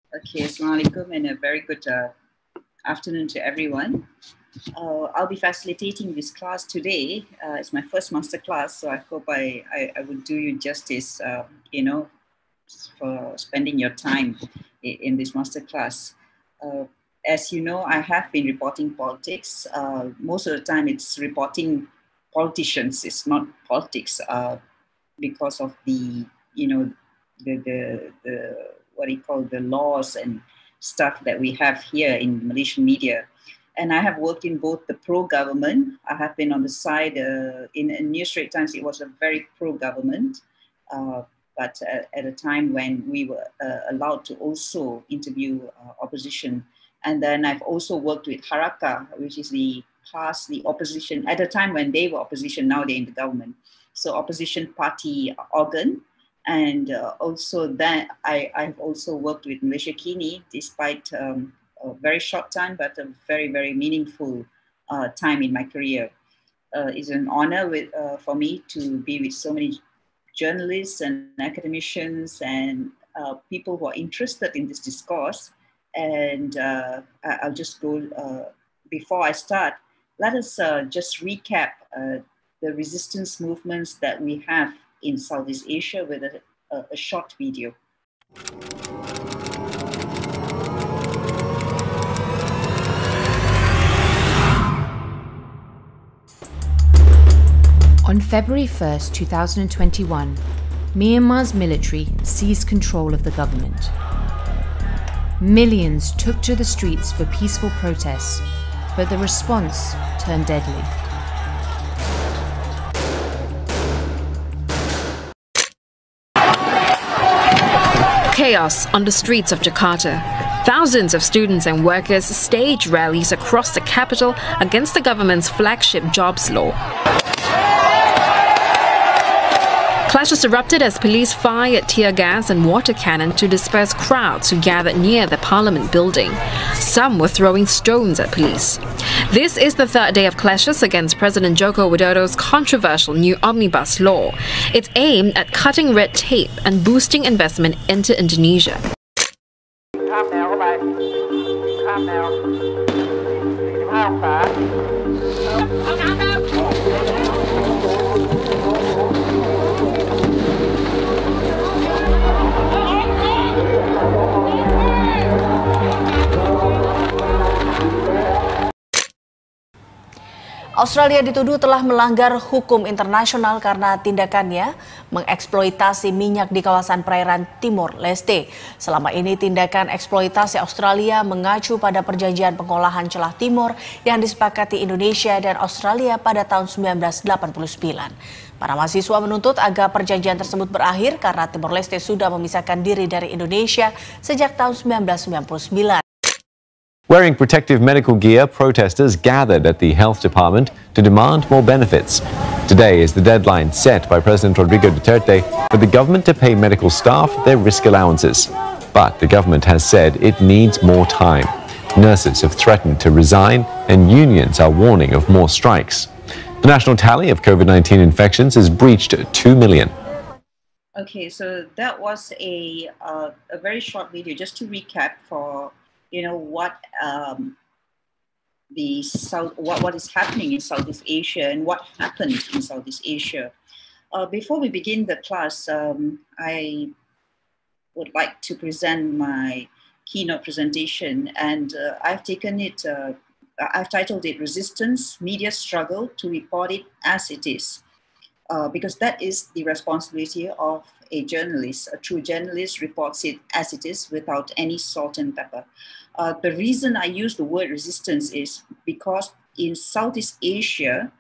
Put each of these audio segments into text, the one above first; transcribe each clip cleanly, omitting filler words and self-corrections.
Okay, Assalamualaikum and a very good afternoon to everyone. I'll be facilitating this class today. It's my first masterclass, so I hope I will do you justice, for spending your time in this masterclass. As you know, I have been reporting politics. Most of the time it's reporting politicians, it's not politics, because of the what do you call, the laws and stuff that we have here in Malaysian media. And I have worked in both the pro-government. I have been on the side in Straits Times. It was a very pro-government, but at a time when we were allowed to also interview opposition. And then I've also worked with Harakah, which is the opposition at a time when they were opposition. Now they're in the government. So opposition party organ. And also that I've also worked with Malaysiakini, despite a very short time, but a very, very meaningful time in my career. It's an honor for me to be with so many journalists and academicians and people who are interested in this discourse. And I'll just go, before I start, let us just recap the resistance movements that we have in Southeast Asia with a short video. On February 1st, 2021, Myanmar's military seized control of the government. Millions took to the streets for peaceful protests, but the response turned deadly. Chaos on the streets of Jakarta. Thousands of students and workers staged rallies across the capital against the government's flagship jobs law. Clashes erupted as police fired tear gas and water cannon to disperse crowds who gathered near the parliament building. Some were throwing stones at police. This is the third day of clashes against President Joko Widodo's controversial new omnibus law. It's aimed at cutting red tape and boosting investment into Indonesia. Australia dituduh telah melanggar hukum internasional karena tindakannya mengeksploitasi minyak di kawasan perairan Timor Leste. Selama ini tindakan eksploitasi Australia mengacu pada perjanjian pengolahan celah Timor yang disepakati Indonesia dan Australia pada tahun 1989. Para mahasiswa menuntut agar perjanjian tersebut berakhir karena Timor Leste sudah memisahkan diri dari Indonesia sejak tahun 1999. Wearing protective medical gear, protesters gathered at the health department to demand more benefits. Today is the deadline set by President Rodrigo Duterte for the government to pay medical staff their risk allowances. But the government has said it needs more time. Nurses have threatened to resign and unions are warning of more strikes. The national tally of COVID-19 infections has breached 2 million. Okay, so that was a very short video just to recap for what what is happening in Southeast Asia and what happened in Southeast Asia. Before we begin the class, I would like to present my keynote presentation, and I've titled it "Resistance: Media Struggle to Report It as It Is," because that is the responsibility of a journalist. A true journalist reports it as it is without any salt and pepper. The reason I use the word resistance is because in Southeast Asia,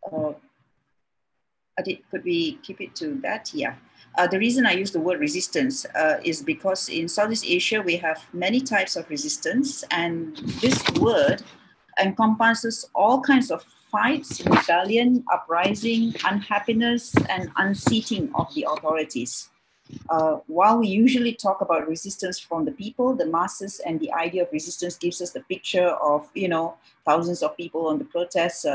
could we keep it to that? Yeah. The reason I use the word resistance is because in Southeast Asia, we have many types of resistance, and this word encompasses all kinds of fights, rebellion, uprising, unhappiness, and unseating of the authorities. While we usually talk about resistance from the people, the masses, and the idea of resistance gives us the picture of, thousands of people on the protests,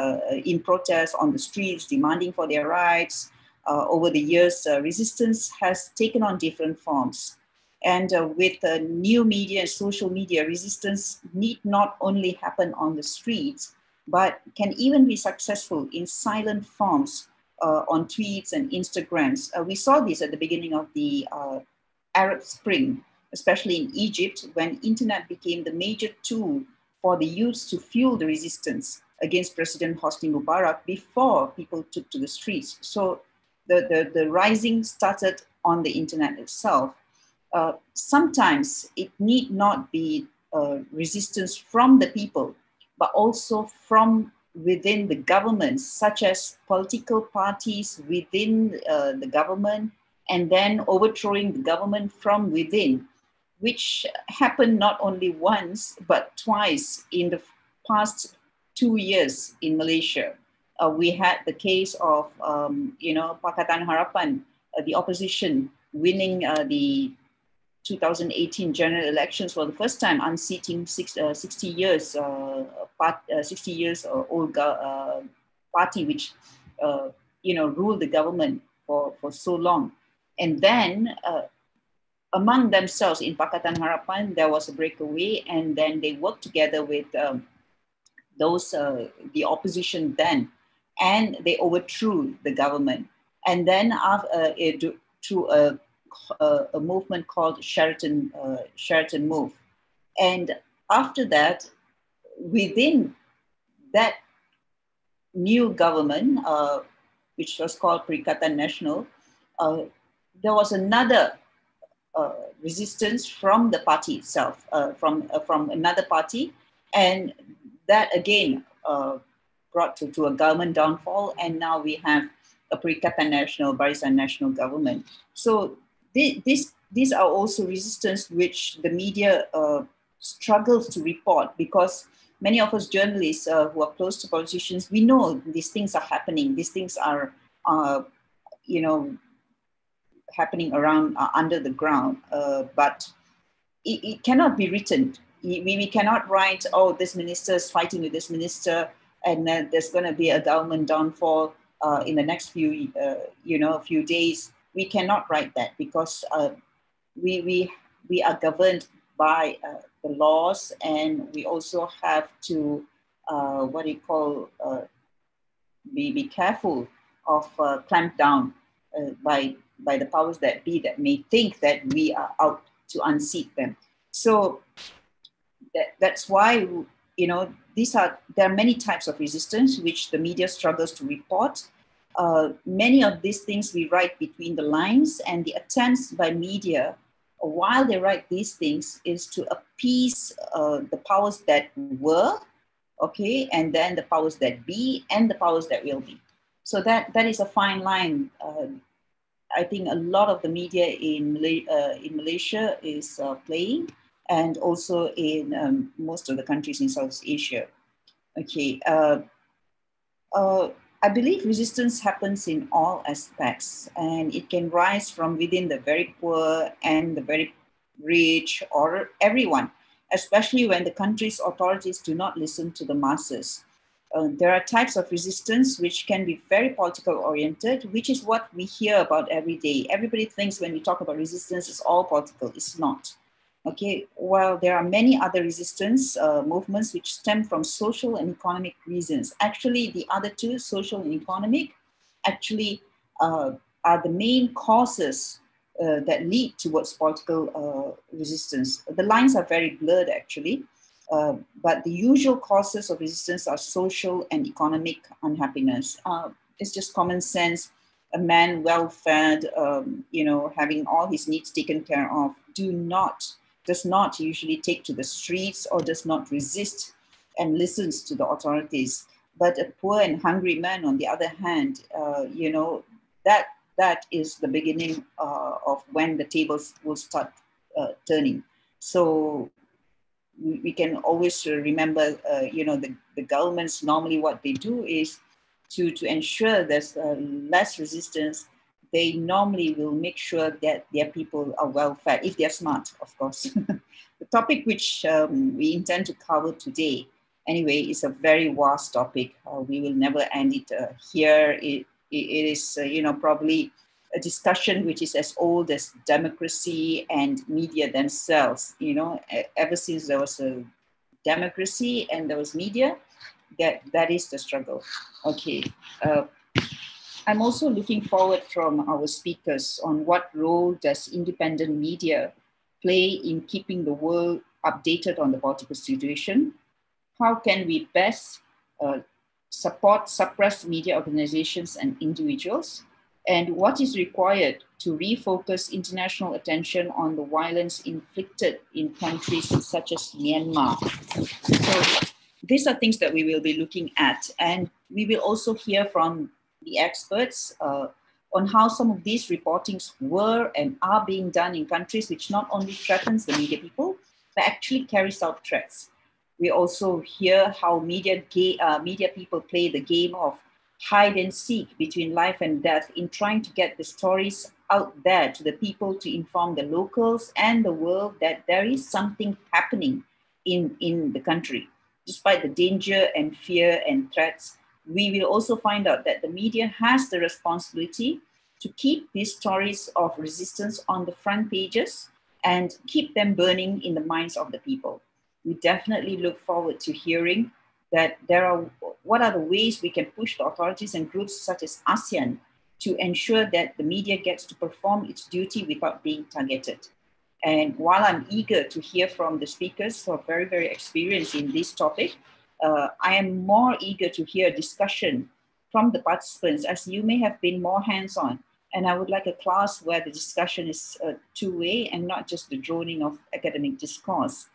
in protest on the streets, demanding for their rights. Over the years, resistance has taken on different forms. And with new media and social media, resistance need not only happen on the streets, but can even be successful in silent forms on tweets and Instagrams. We saw this at the beginning of the Arab Spring, especially in Egypt, when internet became the major tool for the youths to fuel the resistance against President Hosni Mubarak before people took to the streets. So the rising started on the internet itself. Sometimes it need not be resistance from the people, but also from within the government, such as political parties within the government, and then overthrowing the government from within, which happened not only once, but twice in the past 2 years in Malaysia. We had the case of, Pakatan Harapan, the opposition winning the 2018 general elections for the first time, unseating 60 years old party, which ruled the government for so long. And then among themselves in Pakatan Harapan, there was a breakaway, and then they worked together with the opposition then, and they overthrew the government. And then through a movement called Sheraton Move. And after that, within that new government, which was called Perikatan Nasional, there was another resistance from the party itself, from another party, and that again brought to a government downfall, and now we have a Perikatan Nasional, Barisan National government. So these are also resistance which the media struggles to report, because many of us journalists who are close to politicians, we know these things are happening. These things are, happening around under the ground, but it cannot be written. We cannot write, oh, this minister is fighting with this minister, and there's going to be a government downfall in the next few days. We cannot write that, because we are governed by the laws, and we also have to be careful of clamp down by the powers that be that may think that we are out to unseat them. So that's why there are many types of resistance which the media struggles to report. Many of these things we write between the lines, and the attempts by media while they write these things is to appease the powers that were, okay, and then the powers that be, and the powers that will be. So that is a fine line. I think a lot of the media in Malaysia is playing, and also in most of the countries in Southeast Asia. Okay. I believe resistance happens in all aspects, and it can rise from within the very poor and the very rich, or everyone, especially when the country's authorities do not listen to the masses. There are types of resistance which can be very political oriented, which is what we hear about every day. Everybody thinks when we talk about resistance, it's all political. It's not. Okay, while there are many other resistance movements which stem from social and economic reasons. Actually, the other two, social and economic, actually are the main causes that lead towards political resistance. The lines are very blurred, actually, but the usual causes of resistance are social and economic unhappiness. It's just common sense. A man well-fed, having all his needs taken care of, does not usually take to the streets or does not resist and listens to the authorities. But a poor and hungry man, on the other hand, that is the beginning of when the tables will start turning. So we can always remember, the governments, normally what they do is to ensure there's less resistance. They normally will make sure that their people are well fed, if they're smart, of course. The topic which we intend to cover today, anyway, is a very vast topic. We will never end it here. It is, probably a discussion which is as old as democracy and media themselves. You know, ever since there was a democracy and there was media, that is the struggle. Okay. I'm also looking forward from our speakers on what role does independent media play in keeping the world updated on the political situation. How can we best support suppressed media organizations and individuals? And what is required to refocus international attention on the violence inflicted in countries such as Myanmar? So these are things that we will be looking at. And we will also hear from the experts on how some of these reportings were and are being done in countries which not only threatens the media people, but actually carries out threats. We also hear how media people play the game of hide and seek between life and death in trying to get the stories out there to the people to inform the locals and the world that there is something happening in the country. Despite the danger and fear and threats, we will also find out that the media has the responsibility to keep these stories of resistance on the front pages and keep them burning in the minds of the people. We definitely look forward to hearing that what are the ways we can push the authorities and groups such as ASEAN to ensure that the media gets to perform its duty without being targeted. And while I'm eager to hear from the speakers who are very, very experienced in this topic, I am more eager to hear discussion from the participants, as you may have been more hands-on. And I would like a class where the discussion is two-way and not just the droning of academic discourse.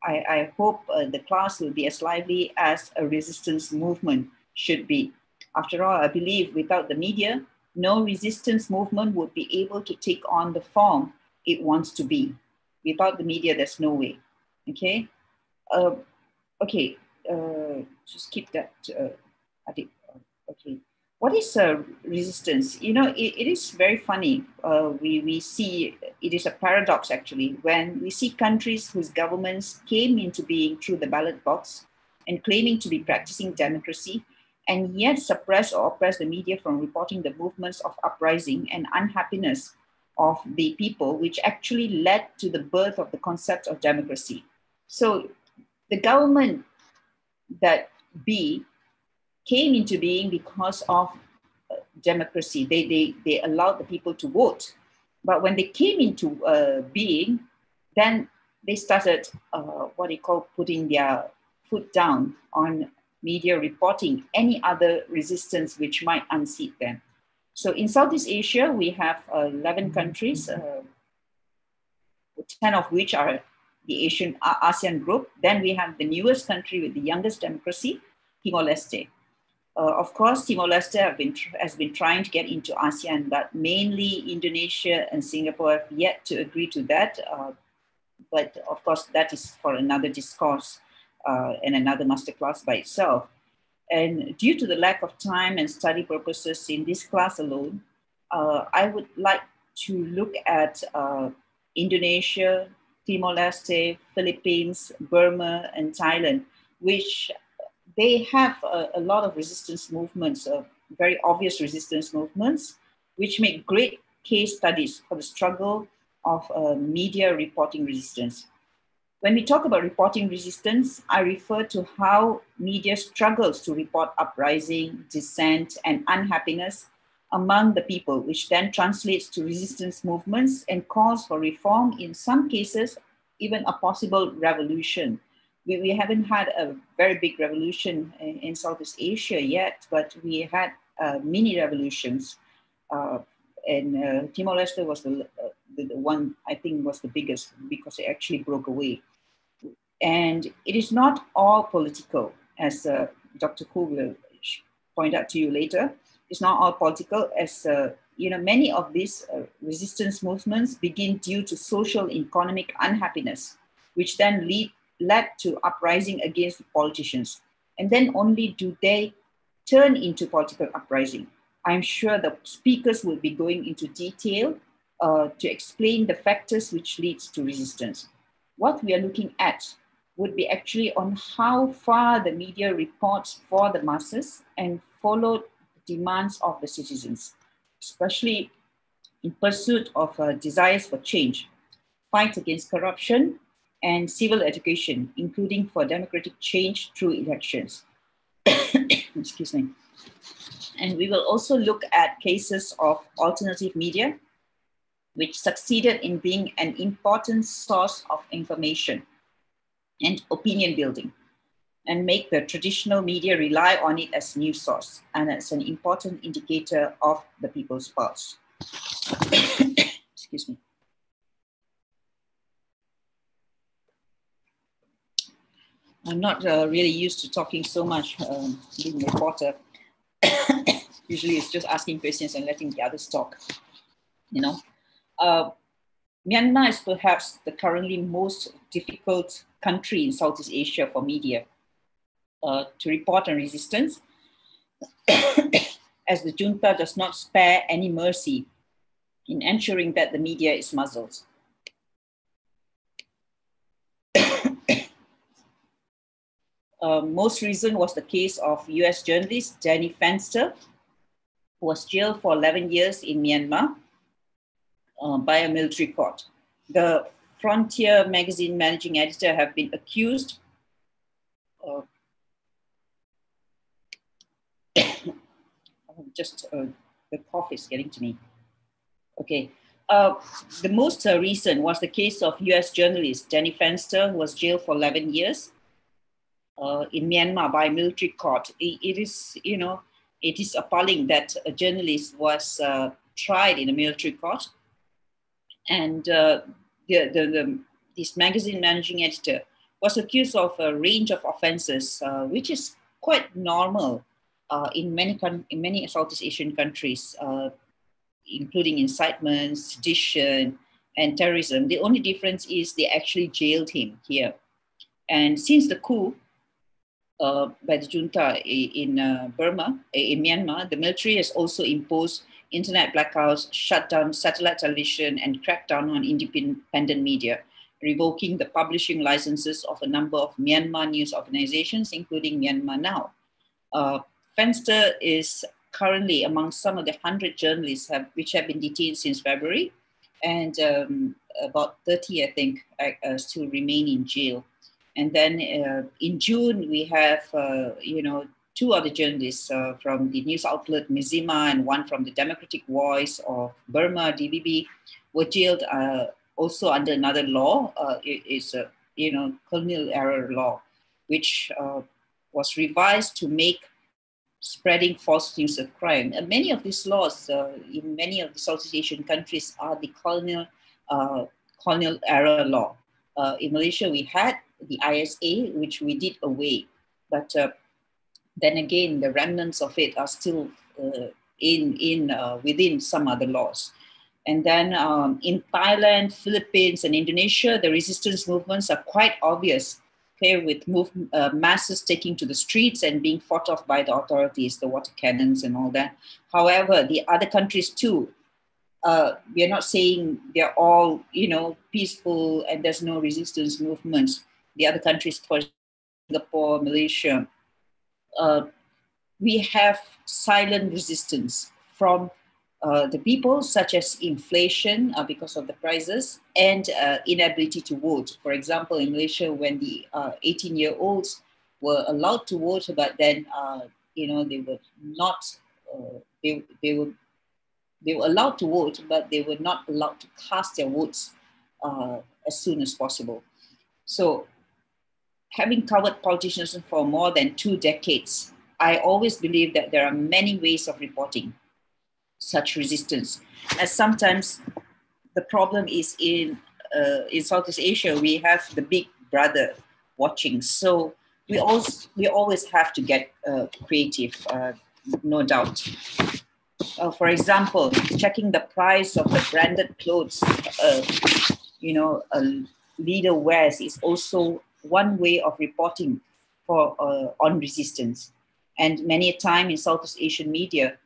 I hope the class will be as lively as a resistance movement should be. After all, I believe without the media, no resistance movement would be able to take on the form it wants to be. Without the media, there's no way. Okay. Just keep that. Okay. What is resistance? You know, it is very funny. We see it is a paradox actually when we see countries whose governments came into being through the ballot box and claiming to be practicing democracy, and yet suppress or oppress the media from reporting the movements of uprising and unhappiness of the people, which actually led to the birth of the concept of democracy. So the government that came into being because of democracy. They allowed the people to vote. But when they came into being, then they started putting their foot down on media reporting any other resistance which might unseat them. So in Southeast Asia, we have 11 countries, 10 of which are the ASEAN group. Then we have the newest country with the youngest democracy, Timor-Leste. Of course, Timor-Leste has been trying to get into ASEAN, but mainly Indonesia and Singapore have yet to agree to that. But of course, that is for another discourse and another masterclass by itself. And due to the lack of time and study purposes in this class alone, I would like to look at Indonesia, Timor-Leste, Philippines, Burma, and Thailand, which they have a lot of resistance movements, very obvious resistance movements, which make great case studies for the struggle of media reporting resistance. When we talk about reporting resistance, I refer to how media struggles to report uprising, dissent, and unhappiness among the people, which then translates to resistance movements and calls for reform, in some cases, even a possible revolution. We haven't had a very big revolution in Southeast Asia yet, but we had mini revolutions. And Timor-Leste was the one I think was the biggest because it actually broke away. And it is not all political, as Dr. Koo will point out to you later. It's not all political, as many of these resistance movements begin due to social and economic unhappiness, which then led to uprising against politicians. And then only do they turn into political uprising. I'm sure the speakers will be going into detail to explain the factors which leads to resistance. What we are looking at would be actually on how far the media reports for the masses and followed the demands of the citizens. especially in pursuit of desires for change, fight against corruption, and civil education, including for democratic change through elections. Excuse me. And we will also look at cases of alternative media, which succeeded in being an important source of information and opinion building, and make the traditional media rely on it as news source and as an important indicator of the people's pulse. Excuse me. I'm not really used to talking so much, being a reporter. Usually it's just asking questions and letting the others talk, you know. Myanmar is perhaps the currently most difficult country in Southeast Asia for media to report on resistance, as the junta does not spare any mercy in ensuring that the media is muzzled. Most recent was the case of US journalist Danny Fenster, who was jailed for 11 years in Myanmar by a military court. The Frontier magazine managing editor have been accused the cough is getting to me. Okay. The most recent was the case of US journalist Danny Fenster, who was jailed for 11 years in Myanmar by a military court. It is appalling that a journalist was tried in a military court, and this magazine managing editor was accused of a range of offenses, which is quite normal in many Southeast Asian countries, including incitement, sedition, and terrorism. The only difference is they actually jailed him here. And since the coup by the junta in Myanmar, the military has also imposed internet blackouts, shut down satellite television, and cracked down on independent media, revoking the publishing licenses of a number of Myanmar news organizations, including Myanmar Now. Fenster is currently among some of the 100 journalists which have been detained since February, and about 30, I think, still remain in jail. And then in June, we have, two other journalists from the news outlet Mizima and one from the Democratic Voice of Burma, DBB, were jailed also under another law. It is a, colonial era law, which was revised to make spreading false news a crime. And many of these laws in many of the Southeast Asian countries are the colonial era law. In Malaysia, we had the ISA, which we did away, but then again, the remnants of it are still within some other laws. And then in Thailand, Philippines, and Indonesia, the resistance movements are quite obvious, okay, with masses taking to the streets and being fought off by the authorities, the water cannons and all that. However, the other countries too, we are not saying they're all, peaceful and there's no resistance movements. The other countries, for Singapore, Malaysia, we have silent resistance from the people, such as inflation because of the prices and inability to vote. For example, in Malaysia, when the 18-year-olds were allowed to vote, but then they were not. They were allowed to vote, but they were not allowed to cast their votes as soon as possible. So, having covered politicians for more than 2 decades, I always believe that there are many ways of reporting such resistance. As sometimes the problem is in Southeast Asia, we have the big brother watching. So we always have to get creative, no doubt. For example, checking the price of the branded clothes, a leader wears is also one way of reporting on resistance. And many a time in Southeast Asian media,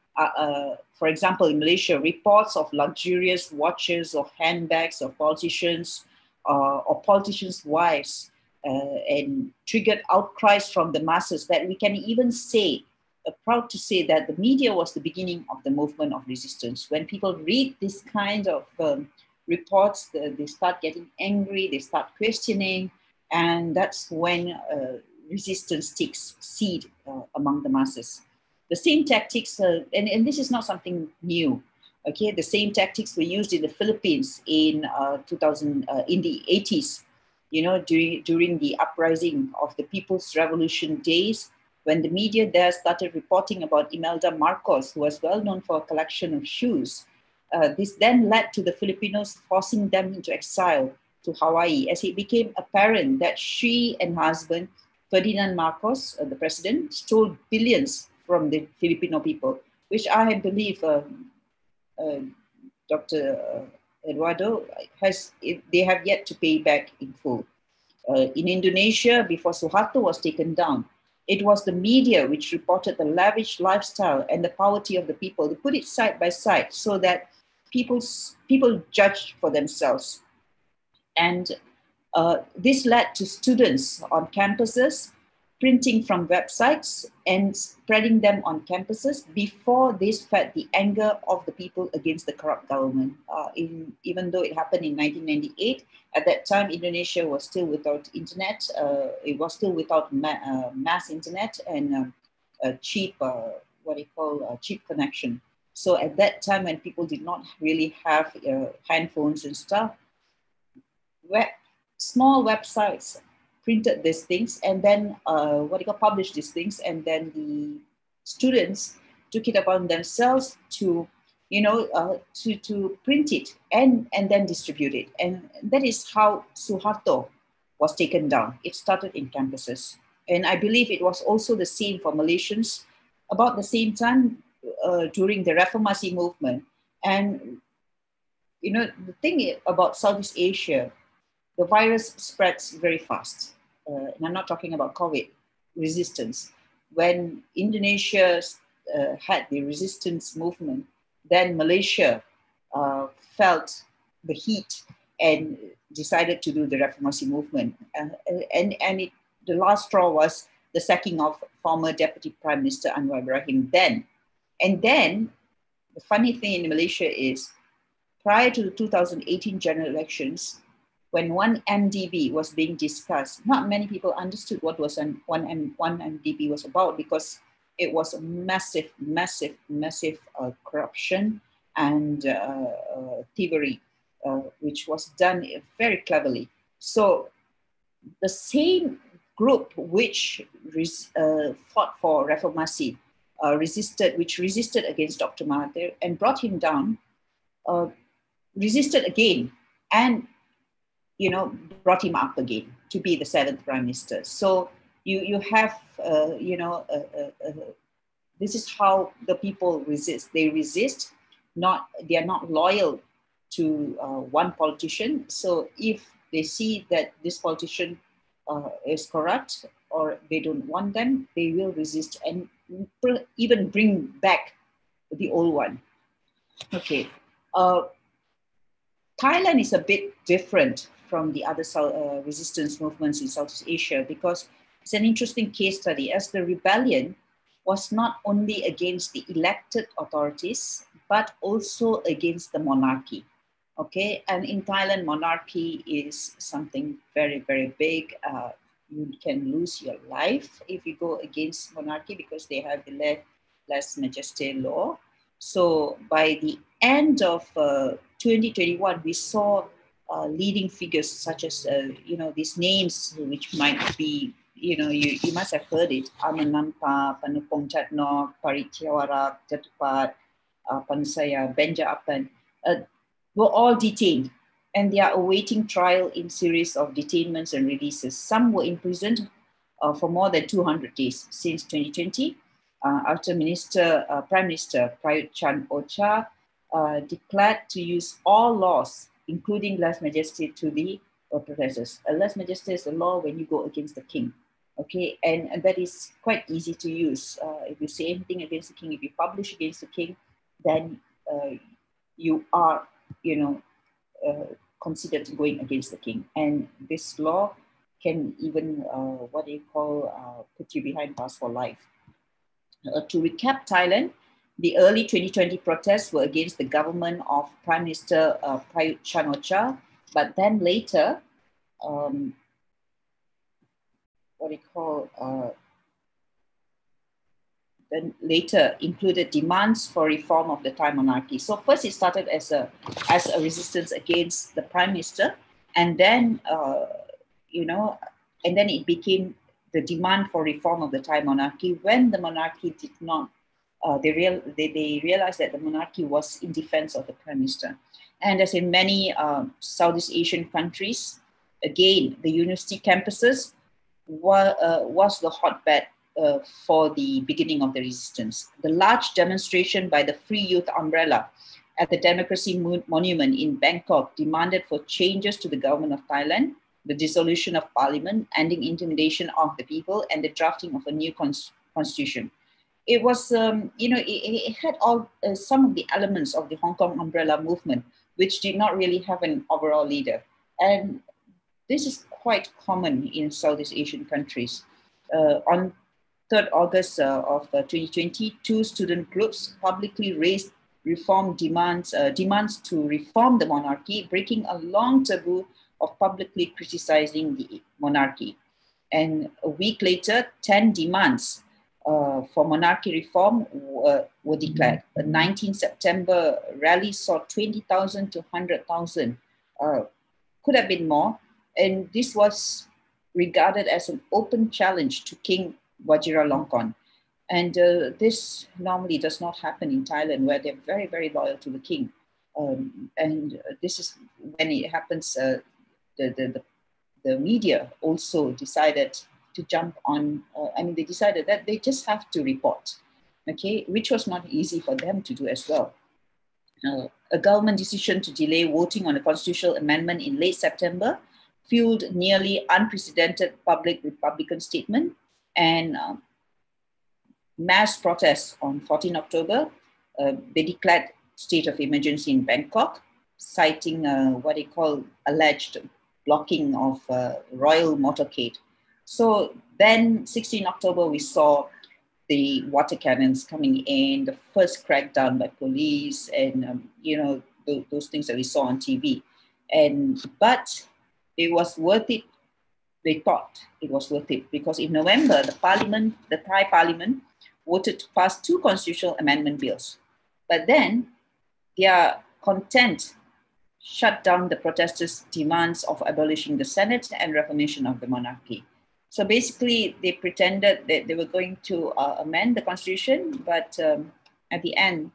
for example, in Malaysia, reports of luxurious watches or handbags of politicians or politicians' wives and triggered outcries from the masses that we can even say proud to say that the media was the beginning of the movement of resistance. When people read this kind of reports, they start getting angry, they start questioning, and that's when resistance takes seed among the masses. The same tactics, and this is not something new. Okay, the same tactics were used in the Philippines in the 80s. You know, during the uprising of the People's Revolution days, when the media there started reporting about Imelda Marcos, who was well known for a collection of shoes. This then led to the Filipinos forcing them into exile to Hawaii, as it became apparent that she and her husband, Ferdinand Marcos, the president, stole billions from the Filipino people, which I believe Dr. Eduardo they have yet to pay back in full. In Indonesia, before Suharto was taken down, it was the media which reported the lavish lifestyle and the poverty of the people. They put it side by side so that people judged for themselves. And this led to students on campuses printing from websites and spreading them on campuses before this fed the anger of the people against the corrupt government. Even though it happened in 1998, at that time, Indonesia was still without internet. It was still without mass internet and cheap, cheap connection. So at that time, when people did not really have handphones and stuff, small websites printed these things and then published these things, and then the students took it upon themselves to to print it and then distribute it. And that is how Suharto was taken down. It started in campuses. And I believe it was also the same for Malaysians about the same time during the reformasi movement. And, the thing about Southeast Asia, the virus spreads very fast. And I'm not talking about COVID resistance. When Indonesia had the resistance movement, then Malaysia felt the heat and decided to do the reformasi movement. The last straw was the sacking of former Deputy Prime Minister Anwar Ibrahim then. And then the funny thing in Malaysia is, prior to the 2018 general elections, when 1MDB was being discussed, not many people understood what was 1MDB was about, because it was a massive corruption and thievery, which was done very cleverly. So the same group which fought for reformasi, which resisted against Dr. Mahathir and brought him down, resisted again and brought him up again to be the 7th Prime Minister. So you have, this is how the people resist. They resist, they are not loyal to one politician. So if they see that this politician is corrupt or they don't want them, they will resist and even bring back the old one. Okay. Thailand is a bit different from the other resistance movements in Southeast Asia, because it's an interesting case study, as the rebellion was not only against the elected authorities, but also against the monarchy. Okay, and in Thailand, monarchy is something very, very big. You can lose your life if you go against monarchy, because they have the lèse majesté law. So by the end of 2021, we saw leading figures such as, these names which might be, you must have heard it, Amanampa, Panupong Chatnok, Paritiawarak, Jatupat, Panusaya, Benja Apan, were all detained, and they are awaiting trial in series of detainments and releases. Some were imprisoned for more than 200 days since 2020, after Prime Minister Prayut Chan-o-cha declared to use all laws, including lèse majesté, to the protesters. Lèse majesté is a law when you go against the king. Okay, and that is quite easy to use. If you say anything against the king, if you publish against the king, then you are, considered going against the king. And this law can even, put you behind bars for life. To recap Thailand, the early 2020 protests were against the government of Prime Minister Prayut Chan-o-cha, but then later, then later included demands for reform of the Thai monarchy. So first it started as a resistance against the Prime Minister, and then and then it became the demand for reform of the Thai monarchy when the monarchy did not. They realized that the monarchy was in defense of the Prime Minister. And as in many Southeast Asian countries, again, the university campuses was the hotbed for the beginning of the resistance. The large demonstration by the Free Youth Umbrella at the Democracy Monument in Bangkok demanded for changes to the government of Thailand, the dissolution of parliament, ending intimidation of the people, and the drafting of a new constitution. It was, it had all some of the elements of the Hong Kong umbrella movement, which did not really have an overall leader. And this is quite common in Southeast Asian countries. On 3rd August of 2020, two student groups publicly raised reform demands to reform the monarchy, breaking a long taboo of publicly criticizing the monarchy. And a week later, 10 demands for monarchy reform were declared. The 19 September rally saw 20,000 to 100,000, could have been more. And this was regarded as an open challenge to King Vajiralongkorn. And this normally does not happen in Thailand, where they're very, very loyal to the king. And this is when it happens, the media also decided to jump on, they decided that they just have to report, okay, which was not easy for them to do as well. A government decision to delay voting on a constitutional amendment in late September fueled nearly unprecedented public Republican statement and mass protests on 14 October. They declared state of emergency in Bangkok, citing what they call alleged blocking of royal motorcade. So then 16 October, we saw the water cannons coming in, the first crackdown by police, and those things that we saw on TV. But it was worth it. They thought it was worth it because in November, the Thai Parliament voted to pass 2 constitutional amendment bills. But then their content shut down the protesters' demands of abolishing the Senate and reformation of the monarchy. So basically, they pretended that they were going to amend the constitution, but at the end,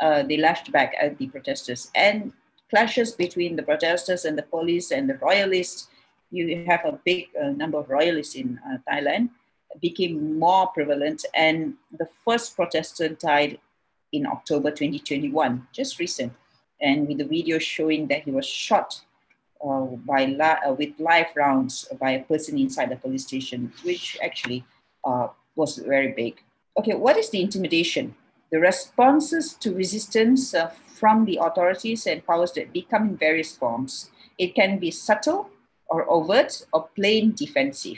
they lashed back at the protesters. And clashes between the protesters and the police and the royalists, you have a big number of royalists in Thailand, became more prevalent. And the first protester died in October 2021, just recent. And with the video showing that he was shot with live rounds by a person inside the police station, which actually was very big. Okay, what is the intimidation? The responses to resistance from the authorities and powers that be come in various forms. It can be subtle or overt or plain defensive.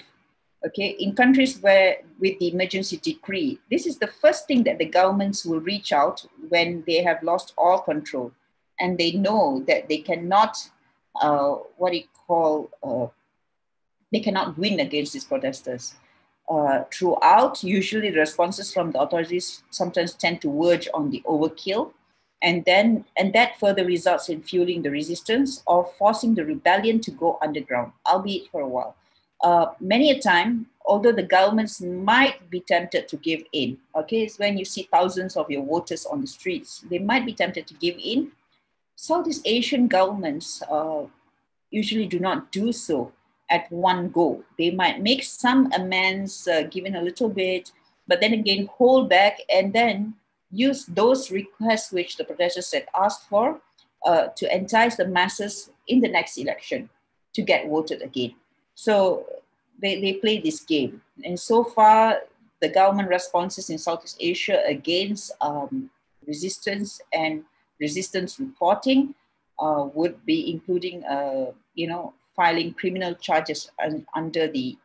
Okay, in countries where with the emergency decree, this is the first thing that the governments will reach out when they have lost all control and they know that they cannot they cannot win against these protesters. Throughout, usually the responses from the authorities sometimes tend to verge on the overkill, and that further results in fueling the resistance or forcing the rebellion to go underground, albeit for a while. Many a time, although the governments might be tempted to give in, okay, it's when you see thousands of your voters on the streets, they might be tempted to give in. Southeast Asian governments usually do not do so at one go. They might make some amends, given a little bit, but then again hold back and then use those requests which the protesters had asked for to entice the masses in the next election to get voted again. So they play this game. And so far, the government responses in Southeast Asia against resistance and resistance reporting would be including, filing criminal charges under the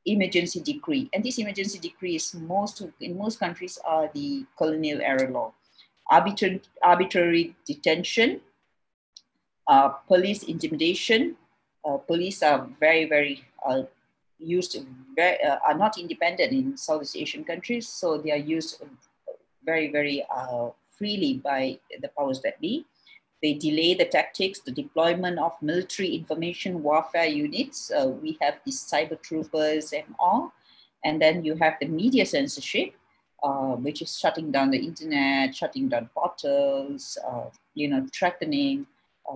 emergency decree. And this emergency decree is in most countries are the colonial era law. Arbitrary detention, police intimidation. Police are very are not independent in Southeast Asian countries, so they are used very freely by the powers that be. They delay the tactics, the deployment of military information warfare units. We have the cyber troopers and all. And then you have the media censorship, which is shutting down the internet, shutting down portals, threatening.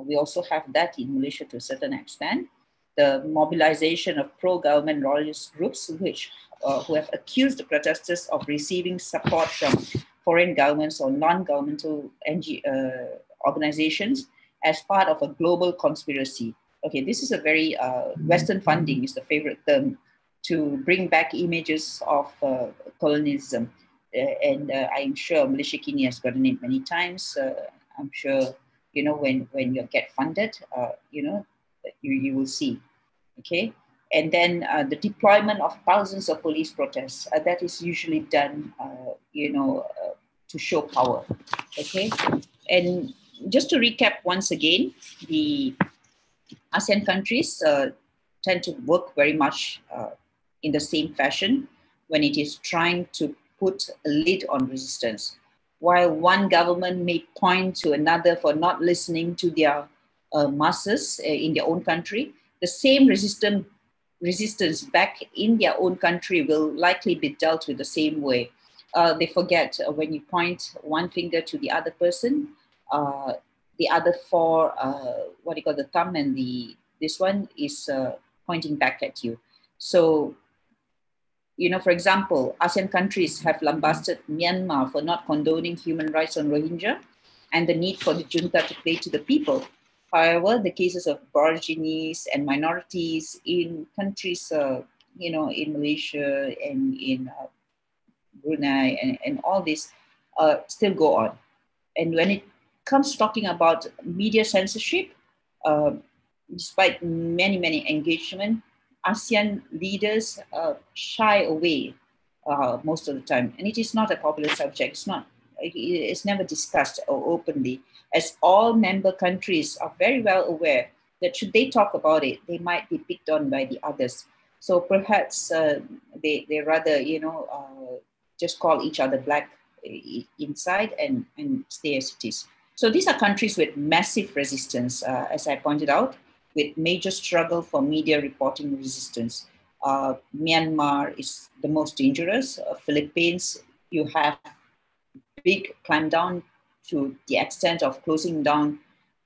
We also have that in Malaysia to a certain extent. The mobilization of pro-government royalist groups, who have accused the protesters of receiving support from foreign governments or non-governmental organizations as part of a global conspiracy. Okay, this is a very Western funding is the favorite term to bring back images of colonialism. I'm sure Malaysiakini has gotten it many times. I'm sure, when you get funded, you will see. Okay, and then the deployment of thousands of police protests, that is usually done, to show power. Okay, and just to recap once again, the ASEAN countries tend to work very much in the same fashion when it is trying to put a lid on resistance. While one government may point to another for not listening to their masses in their own country, the same resistance back in their own country will likely be dealt with the same way. They forget when you point one finger to the other person, the other four, the thumb and this one is pointing back at you. So, for example, ASEAN countries have lambasted Myanmar for not condoning human rights on Rohingya and the need for the junta to play to the people. However, the cases of Aborigines and minorities in countries, in Malaysia and in Brunei and all this still go on. And when it comes to talking about media censorship, despite many engagement, ASEAN leaders shy away most of the time. And it is not a popular subject. It's never discussed openly, as all member countries are very well aware that should they talk about it, they might be picked on by the others. So perhaps they rather, just call each other black inside and stay as it is. So these are countries with massive resistance, as I pointed out, with major struggle for media reporting resistance. Myanmar is the most dangerous. Philippines, you have big climb down to the extent of closing down,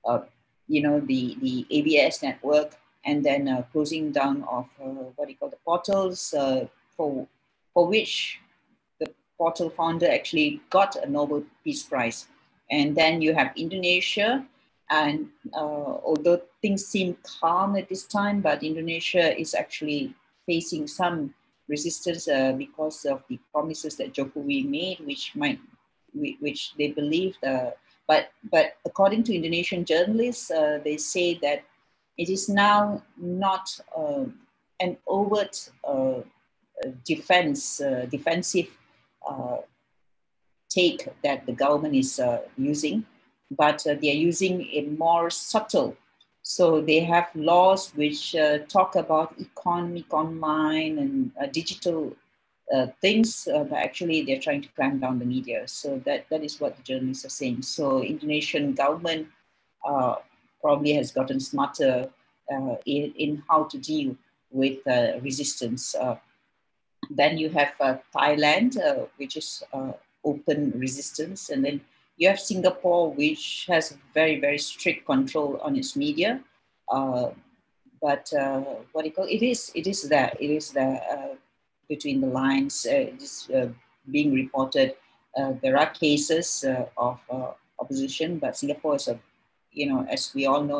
the ABS network, and then closing down of the portals, for which the portal founder actually got a Nobel Peace Prize. And then you have Indonesia, and although things seem calm at this time, but Indonesia is actually facing some resistance because of the promises that Jokowi made, which they believed. But according to Indonesian journalists, they say that it is now not an overt defensive take that the government is using, but they are using a more subtle. So they have laws which talk about economic online and digital things, but actually they're trying to clamp down the media. So that is what the journalists are saying. So Indonesian government probably has gotten smarter in how to deal with resistance. Then you have Thailand, which is open resistance. And then you have Singapore, which has very, very strict control on its media. But it is there between the lines. It is being reported. There are cases of opposition, but Singapore is as we all know,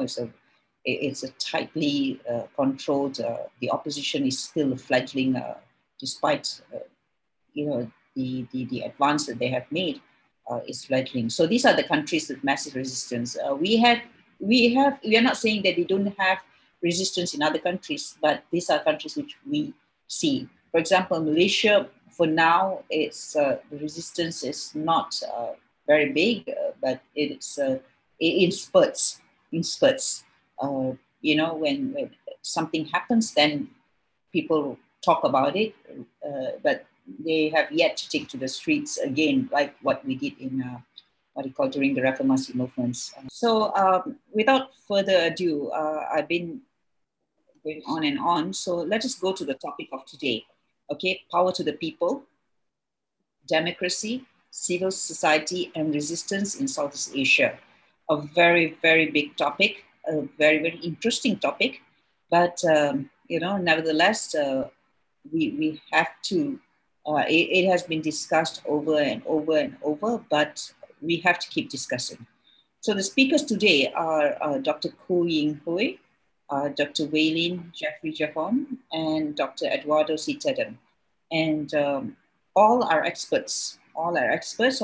it's a tightly controlled. The opposition is still fledgling, despite the advance that they have made is fledgling. So these are the countries with massive resistance. We are not saying that they don't have resistance in other countries, but these are countries which we see. For example, Malaysia, for now, it's the resistance is not very big, but it's in spurts. In spurts, when something happens, then people talk about it, but they have yet to take to the streets again, like what we did in during the reformasi movements. So without further ado, I've been going on and on. So let us go to the topic of today. Okay, power to the people, democracy, civil society, and resistance in Southeast Asia. A very, very big topic, a very, very interesting topic. But, nevertheless, we have to, it has been discussed over and over and over, but we have to keep discussing. So the speakers today are Dr. Koh Ying Hui, Dr. Waylin Jeffrey Jahon, and Dr. Eduardo Sitadem. And all are experts on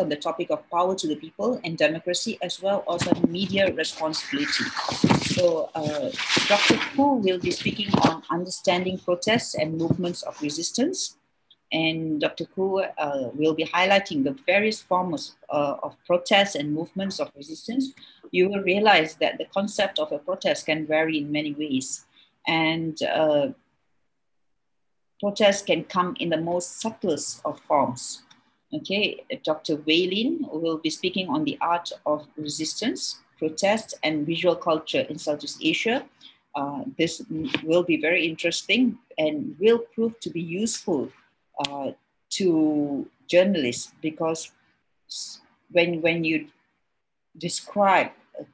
the topic of power to the people and democracy, as well as on media responsibility. So Dr. Koh will be speaking on understanding protests and movements of resistance. And Dr. Koh will be highlighting the various forms of protests and movements of resistance. You will realize that the concept of a protest can vary in many ways. And protests can come in the most subtlest of forms. Okay, Dr. Waylin will be speaking on the art of resistance, protest, and visual culture in Southeast Asia. This will be very interesting and will prove to be useful to journalists, because when you describe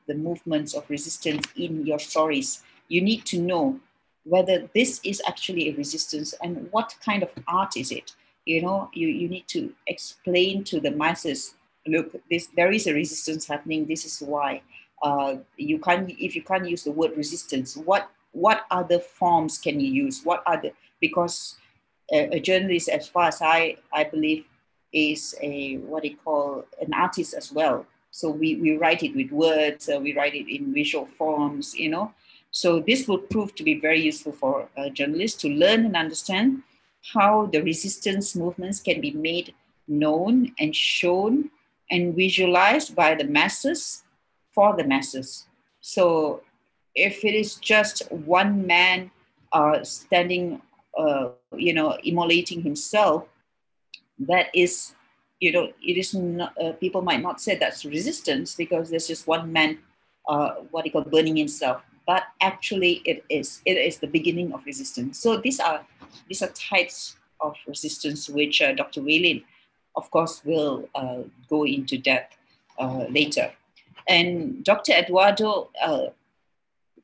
the movements of resistance in your stories, you need to know whether this is actually a resistance and what kind of art is it. You need to explain to the masses, look, there is a resistance happening, this is why. If you can't use the word resistance, what other forms can you use? Because a journalist, as far as I believe, is an artist as well. So we write it with words, we write it in visual forms, So this will prove to be very useful for journalists to learn and understand how the resistance movements can be made known and shown and visualized by the masses for the masses. So if it is just one man standing, immolating himself, that is, it is not, people might not say that's resistance because there's just one man, burning himself. But actually it is the beginning of resistance. So these are types of resistance which Dr. Waylin, of course, will go into depth later. And Dr. Eduardo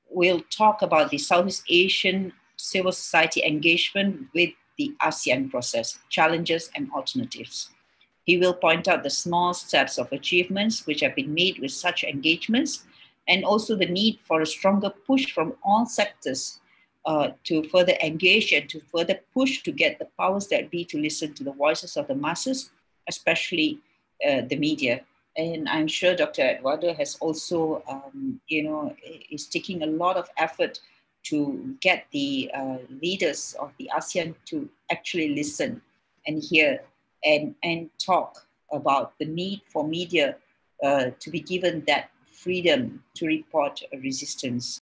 will talk about the Southeast Asian civil society engagement with the ASEAN process, challenges and alternatives. He will point out the small steps of achievements which have been made with such engagements, and also the need for a stronger push from all sectors to further engage and to further push to get the powers that be to listen to the voices of the masses, especially the media. And I'm sure Dr. Eduardo has also, is taking a lot of effort to get the leaders of the ASEAN to actually listen and hear and talk about the need for media to be given that freedom to report resistance.